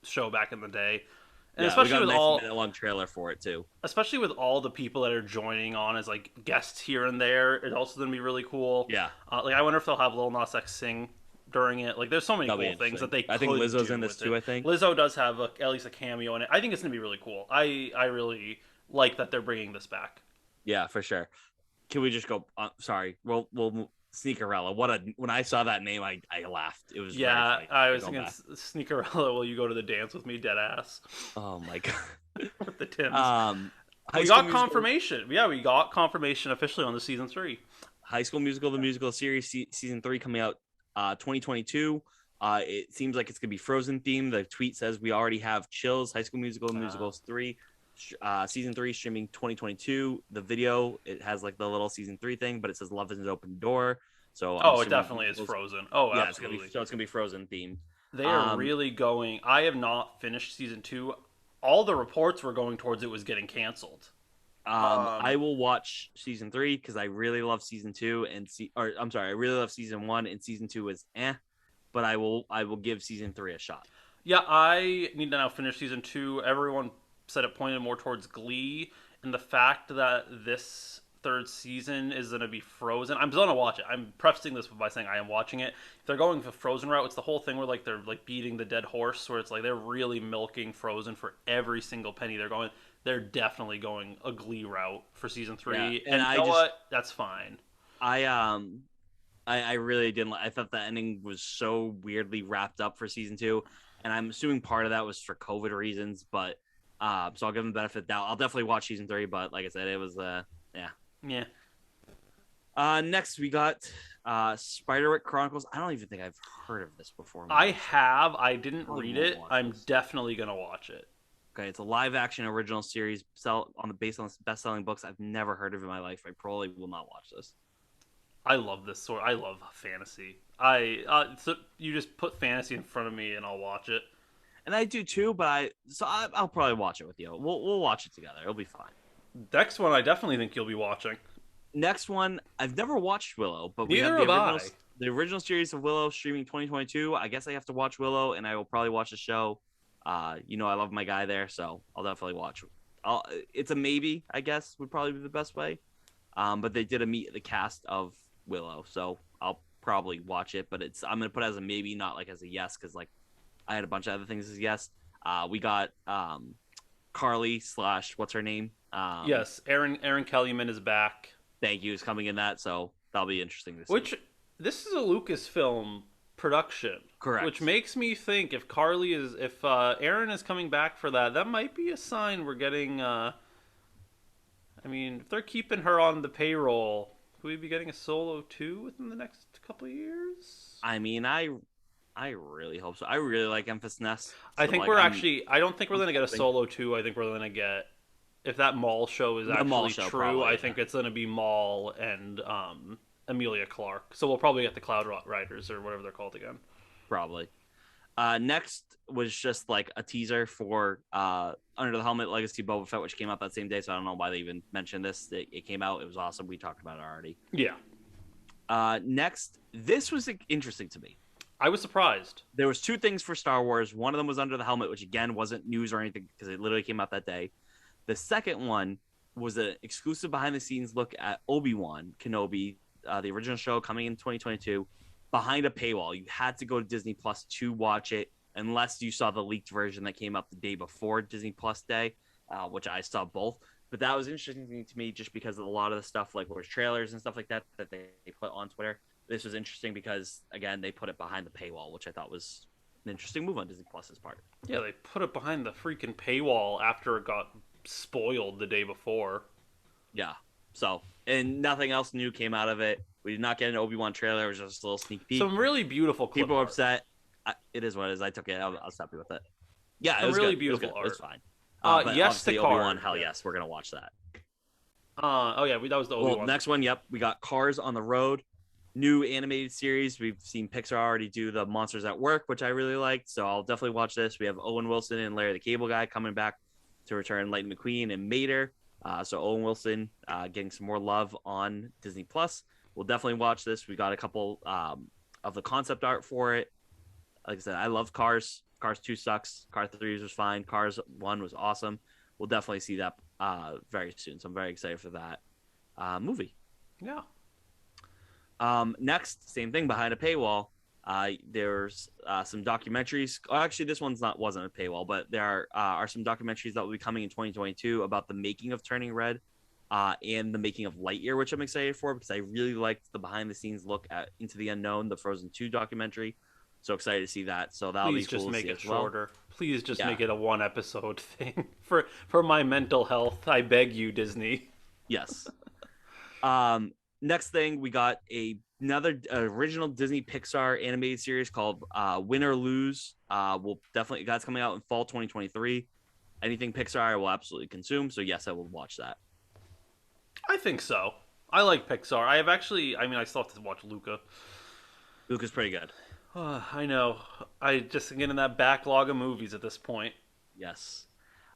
show back in the day. And yeah, especially we got with a nice all minute-long trailer for it too. especially with all the people that are joining on as like guests here and there, it's also going to be really cool. Yeah, like I wonder if they'll have Lil Nas X sing during it. Like there's so many cool things that they I think Lizzo's in this too. I think Lizzo does have at least a cameo in it. I think it's going to be really cool. I really like that they're bringing this back. Yeah, for sure. Can we just go? Sorry, we'll Sneakerella. When I saw that name, I laughed. It was I was thinking Sneakerella. Will you go to the dance with me? Dead ass. Oh my god. With the Tims. We got confirmation. Yeah, we got confirmation officially on the season 3. High School Musical, the musical series, season 3 coming out 2022. It seems like it's gonna be Frozen themed. The tweet says we already have Chills, High School Musical, Musicals 3. Season 3 streaming 2022. The video, it has like the little season 3 thing, but it says Love is an Open Door. So it definitely is Frozen. Oh, yeah, absolutely. It's gonna be Frozen themed. They are really going. I have not finished season 2. All the reports were going towards it was getting canceled. I will watch season 3 because I really love season 2 I really love season 1 and season 2 is but I will give season 3 a shot. Yeah, I need to now finish season 2. Everyone said it pointed more towards Glee, and the fact that this third season is going to be Frozen. I'm still going to watch it. I'm prefacing this by saying I am watching it. If they're going the Frozen route, it's the whole thing where like they're like beating the dead horse, where it's like they're really milking Frozen for every single penny they're going. They're definitely going a Glee route for season 3, yeah, and you know what? That's fine. I really didn't. I thought the ending was so weirdly wrapped up for season 2, and I'm assuming part of that was for COVID reasons, but. So I'll give them the benefit of the doubt. I'll definitely watch season 3, but like I said, it was Yeah. Next we got Spiderwick Chronicles. I don't even think I've heard of this before. I have. I didn't read it. I'm definitely gonna watch it. Okay, it's a live action original series based on best-selling books. I've never heard of in my life. I probably will not watch this. I love this sort. I love fantasy. So you just put fantasy in front of me and I'll watch it. And I do too, but I'll probably watch it with you. We'll watch it together. It'll be fine. Next one, I definitely think you'll be watching. Next one, I've never watched Willow, but Neither we have have the original series of Willow streaming 2022. I guess I have to watch Willow, and I will probably watch the show. I love my guy there, so I'll definitely watch. It's a maybe, I guess, would probably be the best way. But they did a meet the cast of Willow, so I'll probably watch it. But I'm gonna put it as a maybe, not like as a yes, because like I had a bunch of other things as yes. We got Carly slash what's her name? Yes, Aaron Kellyman is back. Thank you is coming in that, so that'll be interesting to see. Which this is a Lucasfilm production, which Correct. makes me think if Aaron is coming back for that, that might be a sign we're getting. I mean, if they're keeping her on the payroll, could we be getting a Solo 2 within the next couple of years? I mean, I really hope so. I really like Memphis Nest, I so think like we're actually. I don't think we're I'm gonna get a hoping Solo 2. I think we're gonna get, if that Mall show is the mall actually show true, I probably. Yeah, think it's gonna be Mall and Amelia Clark. So we'll probably get the Cloud Riders or whatever they're called again. probably. Next was just like a teaser for Under the Helmet Legacy Boba Fett, which came out that same day. So I don't know why they even mentioned this. It came out. It was awesome. We talked about it already. Yeah, Next, this was interesting to me. I was surprised. There was two things for Star Wars. One of them was Under the Helmet, which again wasn't news or anything because it literally came out that day. The second one was an exclusive behind the scenes look at Obi-Wan Kenobi, the original show coming in 2022, behind a paywall. You had to go to Disney Plus to watch it unless you saw the leaked version that came up the day before Disney Plus Day, which I saw both. But that was interesting to me just because of a lot of the stuff, like where's trailers and stuff like that, that they put on Twitter. This was interesting because, again, they put it behind the paywall, which I thought was an interesting move on Disney Plus's part. Yeah, they put it behind the freaking paywall after it got spoiled the day before. Yeah. So, and nothing else new came out of it. We did not get an Obi-Wan trailer. It was just a little sneak peek. Some really beautiful clip People were art. upset. It is what it is. I took it. I was happy with it. Yeah, it Some was really good. It was beautiful good. art. It was fine. But Yes to obviously Cars. Obi-Wan, hell yes, we're gonna watch that. Oh yeah, that was the Obi-Wan. Well, next one, yep, we got Cars on the Road, new animated series. We've seen Pixar already do the Monsters at Work, which I really liked, so I'll definitely watch this. We have Owen Wilson and Larry the Cable Guy coming back to return Lightning McQueen and Mater. So Owen Wilson getting some more love on Disney Plus. We'll definitely watch this. We got a couple of the concept art for it. Like I said, I love Cars. Cars 2 sucks. Cars 3 was fine. Cars 1 was awesome. We'll definitely see that very soon. So I'm very excited for that movie. Yeah. Next, same thing behind a paywall. There's some documentaries. Actually, this one's wasn't a paywall, but there are some documentaries that will be coming in 2022 about the making of Turning Red and the making of Lightyear, which I'm excited for because I really liked the behind the scenes look at Into the Unknown, the Frozen 2 documentary. So excited to see that. So that'll Please be cool just to make see it as well. shorter. Please just Yeah. make it a one episode thing for my mental health. I beg you, Disney. Yes. Next thing, we got another original Disney Pixar animated series called Win or Lose. We'll definitely that's coming out in fall 2023. Anything Pixar I will absolutely consume. So yes, I will watch that. I think so. I like Pixar. I have actually. I mean, I still have to watch Luca. Luca's pretty good. I know. I just get in that backlog of movies at this point. Yes.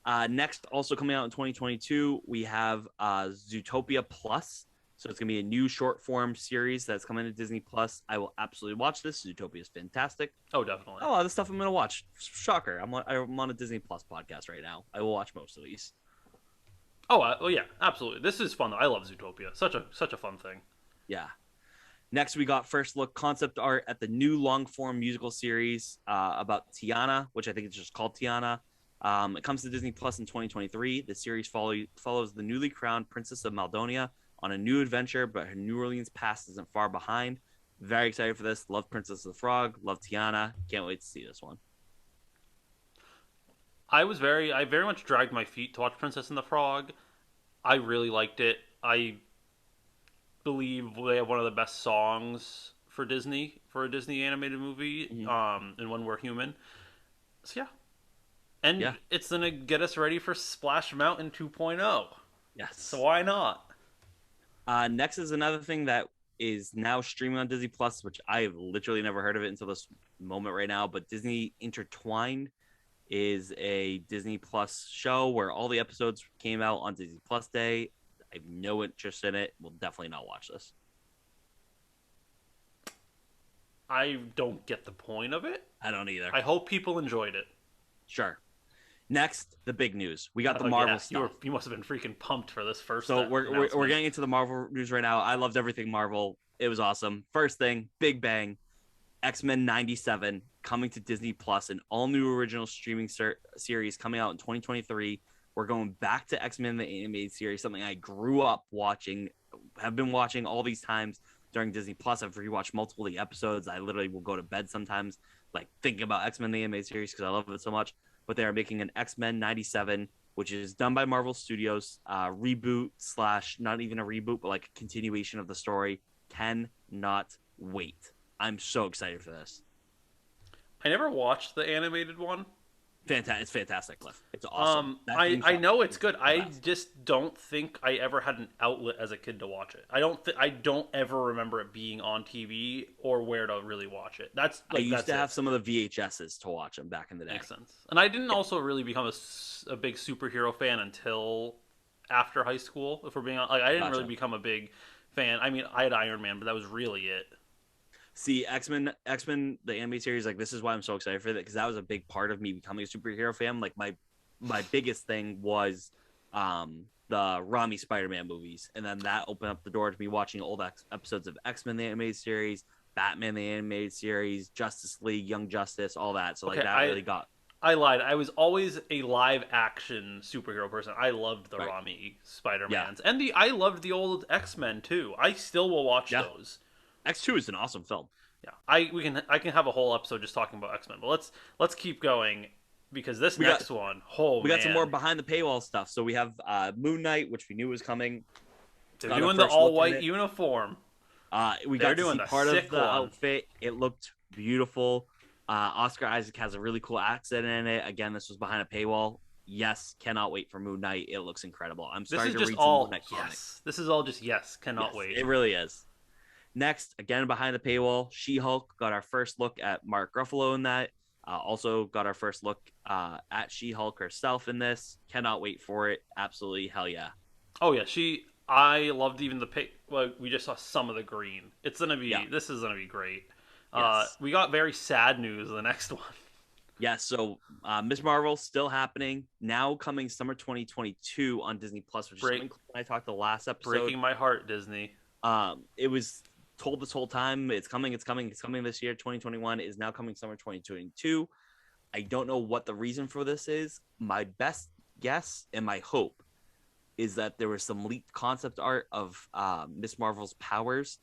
Next, also coming out in 2022, we have Zootopia Plus. So it's going to be a new short form series that's coming to Disney Plus. I will absolutely watch this. Zootopia is fantastic. Oh, definitely. A lot of the stuff I'm going to watch. Shocker. I'm on a Disney Plus podcast right now. I will watch most of these. Oh, well, yeah, absolutely. This is fun. I love Zootopia. Such a fun thing. Yeah. Next, we got first look concept art at the new long form musical series about Tiana, which I think is just called Tiana. It comes to Disney Plus in 2023. The series follows the newly crowned Princess of Maldonia on a new adventure, but her New Orleans past isn't far behind. Very excited for this. Love Princess of the Frog. Love Tiana. Can't wait to see this one. I very much dragged my feet to watch Princess and the Frog. I really liked it. I believe they have one of the best songs for Disney for a Disney animated movie. Mm-hmm. And When We're Human. So yeah, and Yeah. it's gonna get us ready for Splash Mountain 2.0. Yes. So why not? Next is another thing that is now streaming on Disney Plus, which I have literally never heard of it until this moment right now. But Disney Intertwined is a Disney Plus show where all the episodes came out on Disney Plus Day. I have no interest in it. Will definitely not watch this. I don't get the point of it. I don't either. I hope people enjoyed it. Sure. Next, the big news. We got the Oh Marvel yeah, stuff. you must have been freaking pumped for this first So we're announcement. getting into the Marvel news right now. I loved everything Marvel. It was awesome. First thing, Big Bang, X-Men 97 coming to Disney Plus, an all new original streaming series coming out in 2023. We're going back to X-Men the animated series, something I grew up watching, have been watching all these times during Disney Plus. I've rewatched multiple of the episodes. I literally will go to bed sometimes like thinking about X-Men the animated series because I love it so much. But they are making an X-Men 97, which is done by Marvel Studios, reboot slash not even a reboot, but like a continuation of the story. Cannot wait. I'm so excited for this. I never watched the animated one. Fantastic! It's fantastic, Cliff. It's awesome. That theme I song know it's is good. the I best. just don't think I ever had an outlet as a kid to watch it. I don't ever remember it being on TV or where to really watch it. That's I like used that's to have it. some of the VHSs to watch them back in the day. Makes sense. And I didn't Yeah, also really become a big superhero fan until after high school. If we're being like, I didn't really gotcha. become a big fan. I mean, I had Iron Man, but that was really it. See, X Men, the anime series. Like this is why I'm so excited for that because that was a big part of me becoming a superhero fan. Like my biggest thing was the Rami Spider-Man movies, and then that opened up the door to me watching old episodes of X-Men the animated series, Batman the animated series, Justice League, Young Justice, all that. So like Okay, that really got I lied. I was always a live action superhero person. I loved the right. Rami Spider Yeah, Mans, and the I loved the old X Men too. I still will watch yeah. those. X2 is an awesome film. Yeah, I can have a whole episode just talking about X Men, but let's keep going because this We got next one, oh we got some more man, behind the paywall stuff. So we have Moon Knight, which we knew was coming. they're Got our doing the first all look at white it. uniform. We They're got to doing see the part of sick the one. outfit. It looked beautiful. Oscar Isaac has a really cool accent in it. Again, this was behind a paywall. Yes, cannot wait for Moon Knight. It looks incredible. I'm This starting is to just read some Moon all Knight comics. yes. This is all just yes. Cannot Yes, wait. it really is. Next, again behind the paywall, She-Hulk got our first look at Mark Ruffalo in that. Also got our first look at She-Hulk herself in this. Cannot wait for it. Absolutely, hell yeah. Oh yeah, she. I loved even the pic. Well, we just saw some of the green. It's gonna Yeah. be. This is gonna be great. Yes. We got very sad news. The next one. Yeah, so Miss Marvel still happening now, coming summer 2022 on Disney Plus, which is Break, something I talked the last episode. breaking my heart, Disney. It was told this whole time it's coming, it's coming, it's coming this year. 2021 is now coming summer 2022. I don't know what the reason for this is. My best guess and my hope is that there was some leaked concept art of Miss Marvel's powers,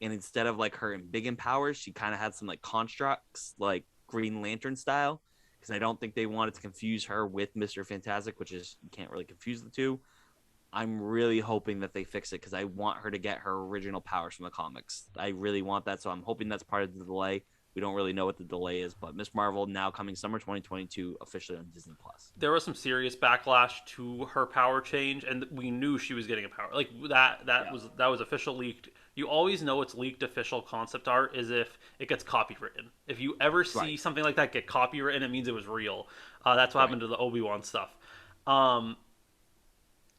and instead of like her in big powers, she kind of had some like constructs, like Green Lantern style. Because I don't think they wanted to confuse her with Mr. Fantastic, which is you can't really confuse the two. I'm really hoping that they fix it because I want her to get her original powers from the comics. I really want that, so I'm hoping that's part of the delay. We don't really know what the delay is, but Miss Marvel now coming summer 2022 officially on Disney Plus. There was some serious backlash to her power change, and we knew she was getting a power like that. Yeah. That was official leaked. You always know it's leaked official concept art is if it gets copywritten. If you ever see Right. something like that get copywritten, it means it was real. That's what Right. happened to the Obi-Wan stuff. Um,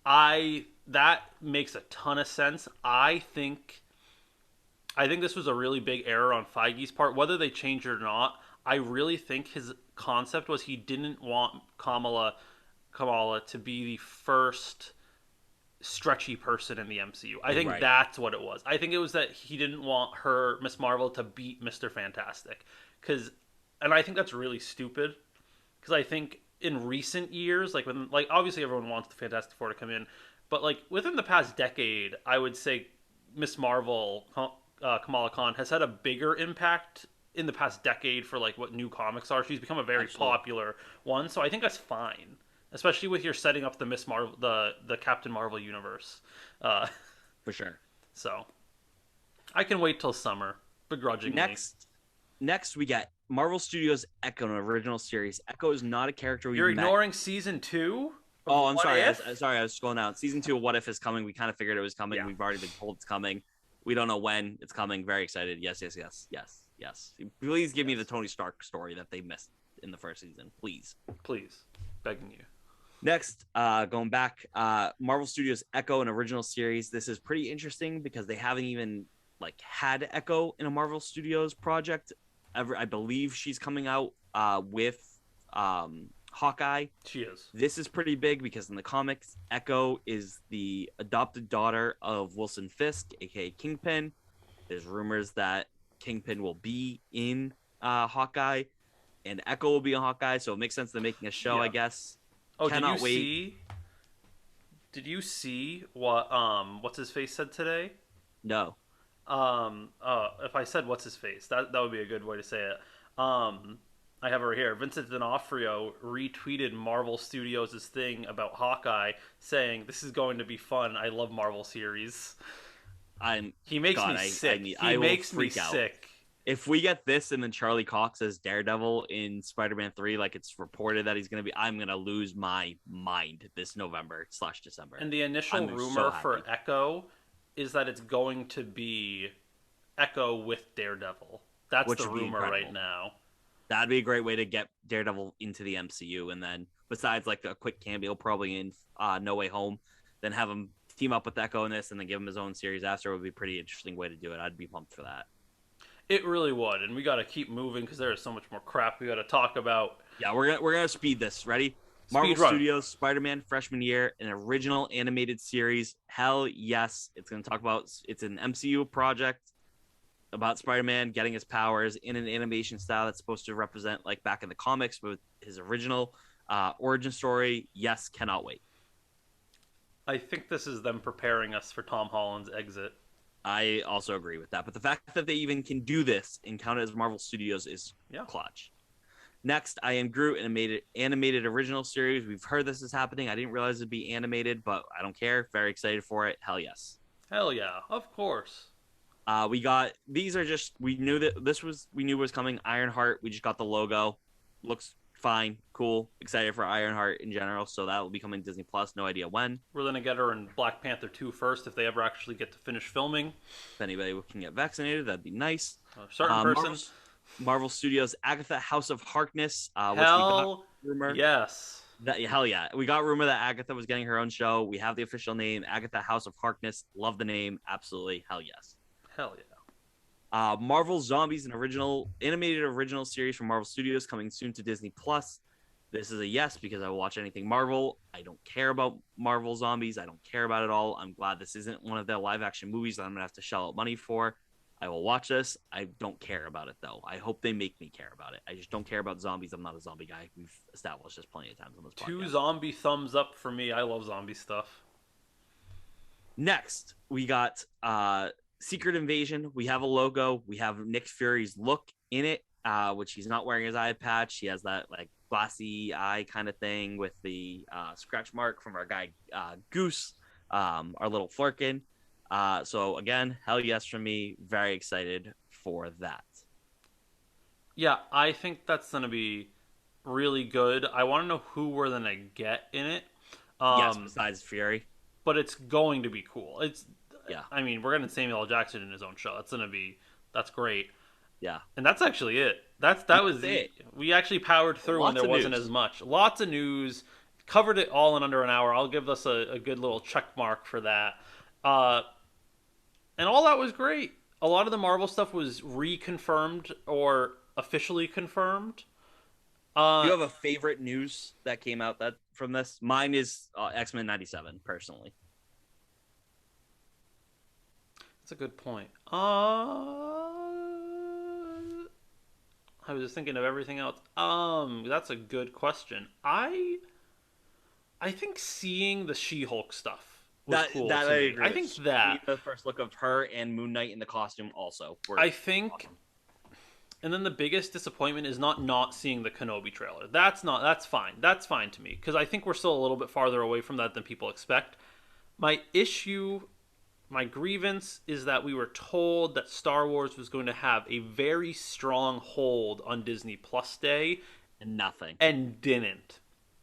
I that makes a ton of sense. I think this was a really big error on Feige's part. Whether they changed it or not, I really think his concept was he didn't want Kamala to be the first stretchy person in the MCU. I think Right. that's what it was. I think it was that he didn't want her Miss Marvel to beat Mr. Fantastic and I think that's really stupid because I think in recent years, like when like obviously everyone wants the Fantastic Four to come in, but like within the past decade, I would say Miss Marvel, Kamala Khan has had a bigger impact in the past decade for like what new comics are. She's become a very Absolutely. popular one, so I think that's fine, especially with your setting up the Miss Marvel, the Captain Marvel universe. Uh, For sure. so I can wait till summer, begrudgingly. Next we get Marvel Studios Echo, an original series. Echo is not a character we've You're met. ignoring season 2. Of Oh, I'm What sorry. If? I was scrolling down. Season 2 of What If is coming. We kind of figured it was coming. Yeah. We've already been told it's coming. We don't know when it's coming. Very excited. Yes, yes, yes, yes, yes. Please give me the Tony Stark story that they missed in the first season. Please. Please, begging you. Next, going back, Marvel Studios Echo, an original series. This is pretty interesting because they haven't even like had Echo in a Marvel Studios project ever. I believe she's coming out with Hawkeye. She is. This is pretty big because in the comics, Echo is the adopted daughter of Wilson Fisk, aka Kingpin. There's rumors that Kingpin will be in Hawkeye, and Echo will be in Hawkeye, so it makes sense they're making a show, I Yeah. guess. Oh, did you Cannot wait. see? Did you see what what's his face said today? No. If I said what's his face, that would be a good way to say it. I have it right here. Vincent D'Onofrio retweeted Marvel Studios' thing about Hawkeye, saying, "This is going to be fun. I love Marvel series." I'm He makes God. me sick. I He will makes me freak out sick. if we get this and then Charlie Cox as Daredevil in Spider-Man 3, like it's reported that he's going to be. I'm going to lose my mind this November/December. And the initial I'm so rumor happy. for Echo is that it's going to be Echo with Daredevil. That's Which the would be rumor incredible. right now. That'd be a great way to get Daredevil into the MCU, and then besides like a quick cameo, probably in No Way Home, then have him team up with Echo in this, and then give him his own series after. Would be a pretty interesting way to do it. I'd be pumped for that. It really would, and we got to keep moving because there is so much more crap we got to talk about. Yeah, we're gonna speed this. Ready? Marvel Speed run. Studios Spider-Man freshman year, an original animated series. Hell yes, it's gonna talk about. It's an MCU project about Spider-Man getting his powers in an animation style that's supposed to represent like back in the comics with his original origin story. Yes, cannot wait. I think this is them preparing us for Tom Holland's exit. I also agree with that. But the fact that they even can do this and count it as Marvel Studios is Yeah. clutch. Next, I Am Groot, an animated original series. We've heard this is happening. I didn't realize it'd be animated, but I don't care. Very excited for it. Hell yes. Hell yeah, of course. We got these are just we knew that we knew was coming. Ironheart. We just got the logo. Looks fine, cool. Excited for Ironheart in general. So that will be coming to Disney Plus. No idea when. We're gonna get her in Black Panther 2 first if they ever actually get to finish filming. If anybody can get vaccinated, that'd be nice. A certain person. Marvel Studios Agatha House of Harkness. Which we Hell got rumor. yes. Hell yeah. We got rumor that Agatha was getting her own show. We have the official name, Agatha House of Harkness. Love the name. Absolutely. Hell yes. Hell yeah. Marvel Zombies, an animated original series from Marvel Studios coming soon to Disney Plus. This is a yes because I will watch anything Marvel. I don't care about Marvel Zombies. I don't care about it all. I'm glad this isn't one of the live action movies that I'm gonna have to shell out money for. I will watch this. I don't care about it though. I hope they make me care about it. I just don't care about zombies. I'm not a zombie guy. We've established this plenty of times on this podcast. 2 zombie thumbs up for me. I love zombie stuff. Next, we got Secret Invasion. We have a logo. We have Nick Fury's look in it, which he's not wearing his eye patch. He has that like glassy eye kind of thing with the scratch mark from our guy Goose, our little Flurkin. So again, hell yes from me. Very excited for that. Yeah, I think that's gonna be really good. I want to know who we're gonna get in it. Yes, besides Fury. But it's going to be cool. Yeah. I mean, we're getting Samuel L. Jackson in his own show. That's great. Yeah. And that's actually it. That was it. We actually powered through when there wasn't as much. Lots of news. Covered it all in under an hour. I'll give us a good little check mark for that. And all that was great. A lot of the Marvel stuff was reconfirmed or officially confirmed. Do you have a favorite news that came out from this? Mine is X-Men 97, personally. That's a good point. I was just thinking of everything else. That's a good question. I think seeing the She-Hulk stuff was cool. That I agree. I think that the first look of her and Moon Knight in the costume also. I think. Awesome. And then the biggest disappointment is not seeing the Kenobi trailer. That's fine. That's fine to me because I think we're still a little bit farther away from that than people expect. My grievance is that we were told that Star Wars was going to have a very strong hold on Disney Plus Day and nothing. And didn't.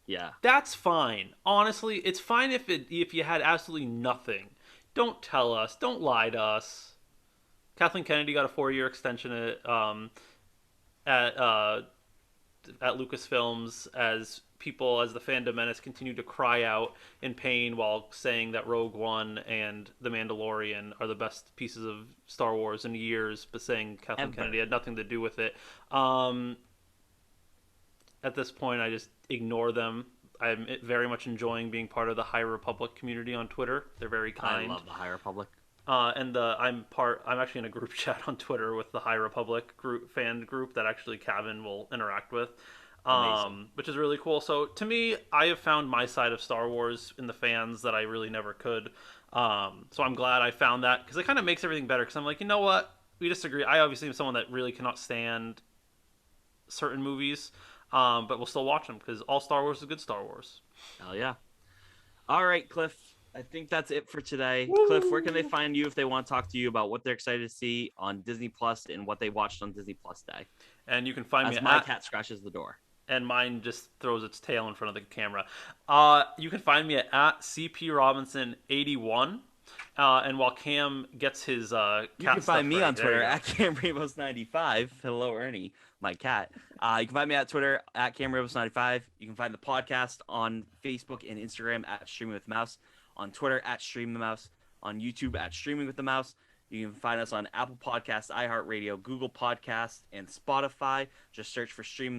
Yeah. That's fine. Honestly, it's fine if you had absolutely nothing. Don't tell us. Don't lie to us. Kathleen Kennedy got a 4-year extension at Lucasfilms as the fandom menace continued to cry out in pain while saying that Rogue One and The Mandalorian are the best pieces of Star Wars in years, but saying Kathleen Kennedy had nothing to do with it. At this point, ignore them. I'm very much enjoying being part of the High Republic community on Twitter. They're very I kind. love the High Republic. I'm actually in a group chat on Twitter with the High Republic fan group that actually Kevin will interact with, Amazing. which is really cool. So to me, I have found my side of Star Wars in the fans that I really never could. So I'm glad I found that because it kind of makes everything better. Because I'm like, you know what, we disagree. I obviously am someone that really cannot stand certain movies, but we'll still watch them because all Star Wars is good Star Wars. Hell yeah. All right, Cliff. I think that's it for today. Cliff, where can they Woo! find you if they want to talk to you about what they're excited to see on Disney Plus and what they watched on Disney Plus Day? And you can find me As my at cat scratches the door. and mine just throws its tail in front of the camera. You can find me at CP Robinson 81. And while Cam gets his You cat can stuff find me ready, on there you Twitter go. at CamRamos95. Hello, Ernie, my cat. You can find me at Twitter at CamRamos95. You can find the podcast on Facebook and Instagram at Streaming with the Mouse, on Twitter at Stream the Mouse, on YouTube at Streaming with the Mouse. You can find us on Apple Podcasts, iHeartRadio, Google Podcasts, and Spotify. Just search for Streaming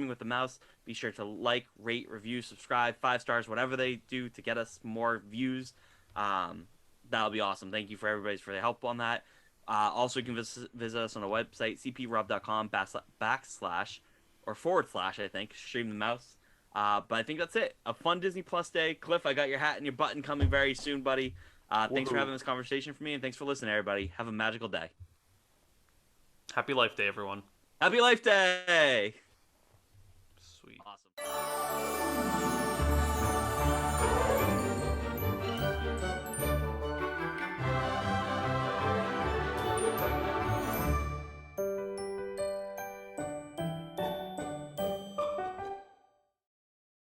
with the Mouse. Be sure to like, rate, review, subscribe, 5 stars, whatever they do to get us more views. That'll be awesome. Thank you for everybody for the help on that. Also, you can visit us on our website, cprob.com backslash or forward slash, I think, Stream the Mouse. But I think that's it. A fun Disney Plus day. Cliff, I got your hat and your button coming very soon, buddy. Thanks for having this conversation for me, and thanks for listening, everybody. Have a magical day. Happy Life Day, everyone. Happy Life Day! Sweet. Awesome.